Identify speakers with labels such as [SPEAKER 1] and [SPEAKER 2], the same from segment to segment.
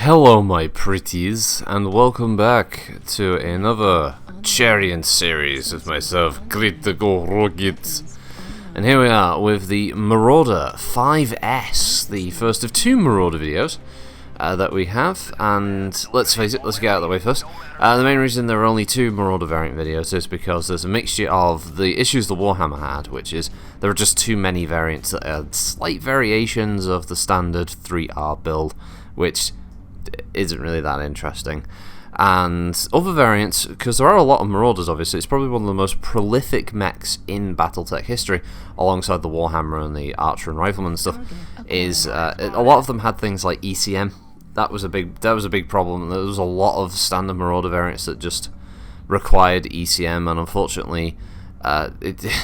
[SPEAKER 1] Hello my pretties, and welcome back to another Chariot series with myself, Critical Rocket. And here we are with the Marauder 5S, the first of two Marauder videos that we have. And let's face it, let's get out of the way first. The main reason there are only two Marauder variant videos is because there's a mixture of the issues the Warhammer had, which is there are just too many variants that are slight variations of the standard 3R build, which isn't really that interesting, and other variants, because there are a lot of Marauders. Obviously it's probably one of the most prolific mechs in Battletech history, alongside the Warhammer and the Archer and Rifleman stuff. Is a lot of them had things like ECM. That was a big problem. There was a lot of standard Marauder variants that just required ECM, and unfortunately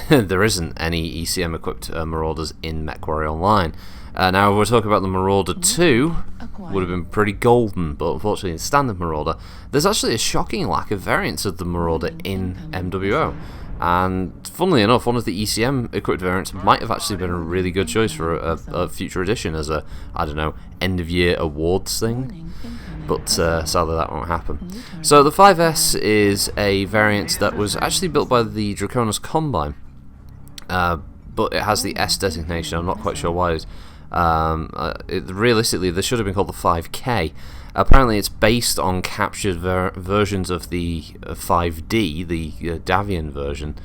[SPEAKER 1] there isn't any ECM equipped Marauders in MechWarrior Online. Now, we're talking about the Marauder 2, would have been pretty golden, but unfortunately in standard Marauder, there's actually a shocking lack of variants of the Marauder in MWO. And funnily enough, one of the ECM equipped variants might have actually been a really good choice for a future edition as a, I don't know, end of year awards thing. But sadly that won't happen. So the 5S is a variant that was actually built by the Draconis Combine, but it has the S designation. I'm not quite sure why. Realistically, this should have been called the 5K. Apparently it's based on captured versions of the 5D, the Davian version,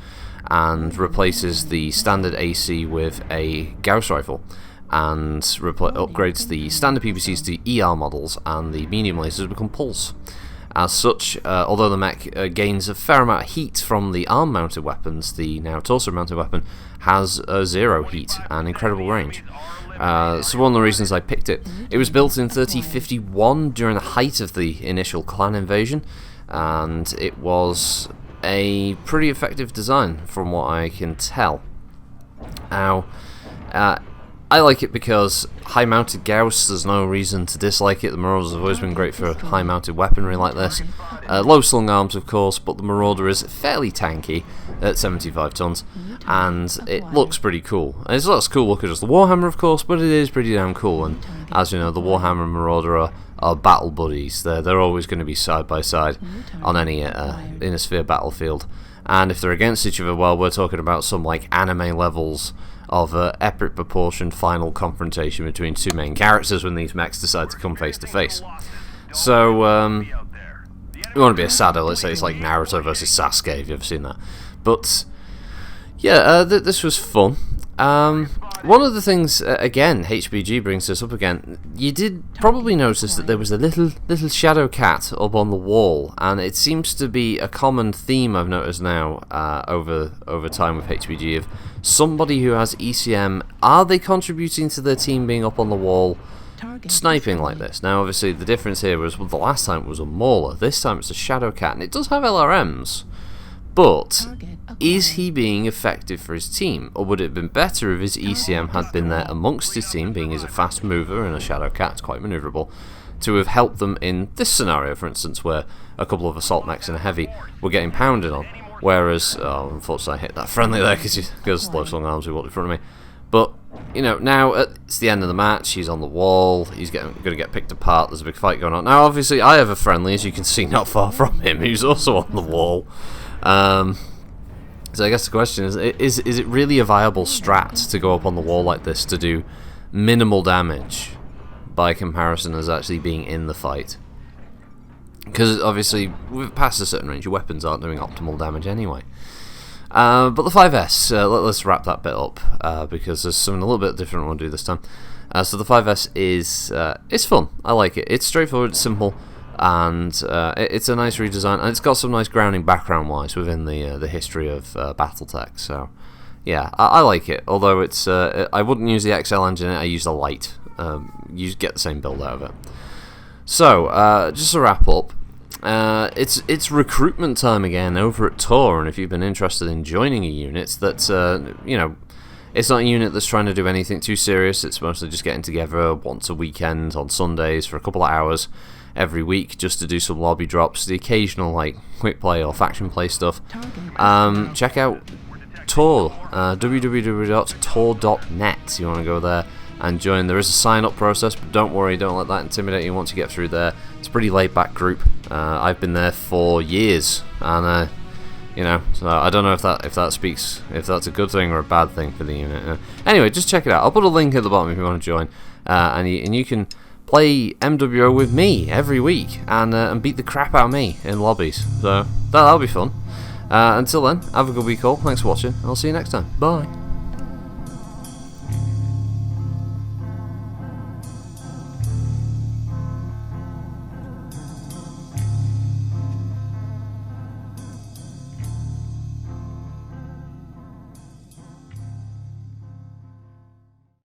[SPEAKER 1] and replaces the standard AC with a Gauss rifle, and upgrades the standard PPCs to ER models, and the medium lasers become pulse. As such, although the mech gains a fair amount of heat from the arm-mounted weapons, the now torso-mounted weapon has zero heat and incredible range. So one of the reasons I picked it, it was built in 3051 during the height of the initial clan invasion, and it was a pretty effective design from what I can tell. Now, I like it because high-mounted Gauss, there's no reason to dislike it. The Marauders have always been great for high-mounted weaponry like this. Low-slung arms, of course, but the Marauder is fairly tanky at 75 tons, and it looks pretty cool. And it's not as cool looking as the Warhammer, of course, but it is pretty damn cool. And as you know, the Warhammer and Marauder are battle buddies. They're always going to be side by side on any inner sphere battlefield. And if they're against each other, well, we're talking about some like anime levels of epic proportioned final confrontation between two main characters when these mechs decide to come face to face. So, you want to be a sadder, let's say it's like Naruto versus Sasuke, if you've ever seen that. But, yeah, this was fun. One of the things, again, HBG brings this up again, you did probably notice that there was a little shadow cat up on the wall, and it seems to be a common theme I've noticed now over time with HBG of somebody who has ECM. Are they contributing to their team being up on the wall sniping like this? Now obviously the difference here was, well, the last time it was a Mauler, this time it's a shadow cat, and it does have LRMs, but is he being effective for his team? Or would it have been better if his ECM had been there amongst his team, being he's a fast mover and a shadow cat's quite maneuverable, to have helped them in this scenario, for instance, where a couple of assault mechs and a heavy were getting pounded on, whereas, oh, unfortunately I hit that friendly there because low-slung arms who walked in front of me. But, you know, now it's the end of the match, he's on the wall, he's going to get picked apart, there's a big fight going on. Now obviously I have a friendly, as you can see, not far from him, who's also on the wall. So I guess the question is it really a viable strat to go up on the wall like this to do minimal damage by comparison as actually being in the fight? Because obviously, past a certain range, your weapons aren't doing optimal damage anyway. But the 5S, let's wrap that bit up, because there's something a little bit different I want to do this time. So the 5S is it's fun. I like it. It's straightforward, it's simple, and it's a nice redesign, and it's got some nice grounding background-wise within the history of Battletech. So yeah, I like it. Although it's I wouldn't use the XL engine. I use the Light. You get the same build out of it. So just to wrap up, it's recruitment time again over at Tor, and if you've been interested in joining a unit that's you know, it's not a unit that's trying to do anything too serious. It's mostly just getting together once a weekend on Sundays for a couple of hours every week just to do some lobby drops, the occasional like quick play or faction play stuff. Check out Tor, www.tor.net. You want to go there, and join. There is a sign-up process, but don't worry, don't let that intimidate you once you get through there. It's a pretty laid-back group. I've been there for years, and you know, so I don't know if that's a good thing or a bad thing for the unit. Anyway, just check it out. I'll put a link at the bottom if you want to join, and you can play MWO with me every week and beat the crap out of me in lobbies. So that'll be fun. Until then, have a good week all. Thanks for watching. I'll see you next time. Bye.